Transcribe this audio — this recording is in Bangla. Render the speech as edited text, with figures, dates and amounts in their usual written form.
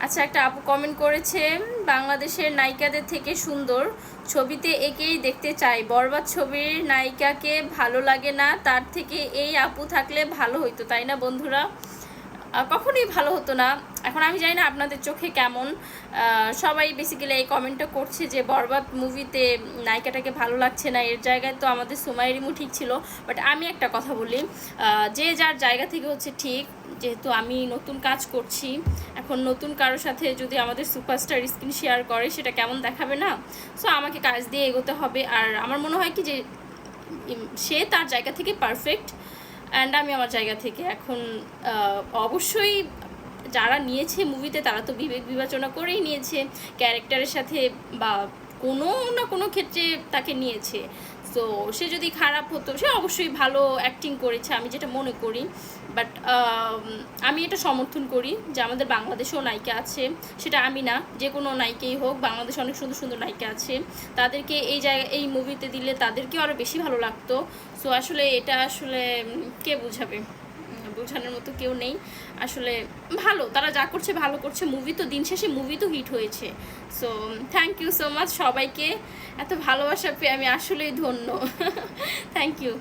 আচ্ছা, একটা আপু কমেন্ট করেছে, বাংলাদেশের নায়িকাদের থেকে সুন্দর ছবিতে একেই দেখতে চাই, বরবাদ ছবির নায়িকাকে ভালো লাগে না, তার থেকে এই আপু থাকলে ভালো হইতো, তাই না বন্ধুরা? কখনোই ভালো হতো না। এখন আমি জানি না আপনাদের চোখে কেমন। সবাই বেসিক্যালি এই কমেন্টটা করছে যে বরবাদ মুভিতে নায়িকাটাকে ভালো লাগছে না, এর জায়গায় তো আমাদের সুমাইয়া রিমু ঠিক ছিল। বাট আমি একটা কথা বলি, যে যার জায়গা থেকে হচ্ছে ঠিক। যেহেতু আমি নতুন কাজ করছি, এখন নতুন কারোর সাথে যদি আমাদের সুপারস্টার স্ক্রিন শেয়ার করে সেটা কেমন দেখাবে না? সো আমাকে কাজ দিয়ে এগোতে হবে। আর আমার মনে হয় কি যে সে তার জায়গা থেকে পারফেক্ট, অ্যান্ড আমি আমার জায়গা থেকে। এখন অবশ্যই যারা নিয়েছে মুভিতে তারা তো বিবেক বিবেচনা করেই নিয়েছে ক্যারেক্টারের সাথে, বা কোনো না কোনো ক্ষেত্রে তাকে নিয়েছে। সো সে যদি খারাপ হতো, সে অবশ্যই ভালো অ্যাক্টিং করেছে আমি যেটা মনে করি। বাট আমি এটা সমর্থন করি যে আমাদের বাংলাদেশেও নায়িকা আছে, সেটা আমি না, যে কোনো নায়িকাই হোক, বাংলাদেশে অনেক সুন্দর সুন্দর নায়িকা আছে, তাদেরকে এই জায়গায় এই মুভিতে দিলে তাদেরকেও আরও বেশি ভালো লাগতো। সো আসলে এটা আসলে কে বুঝাবে, বোঝানোর মতো কেউ নেই আসলে। ভালো, তারা যা করছে ভালো করছে, মুভি তো দিন শেষে মুভি তো হিট হয়েছে। So thank you so much সবাইকে, এত ভালোবাসা পেয়ে আমি আসলেই ধন্য। Thank you.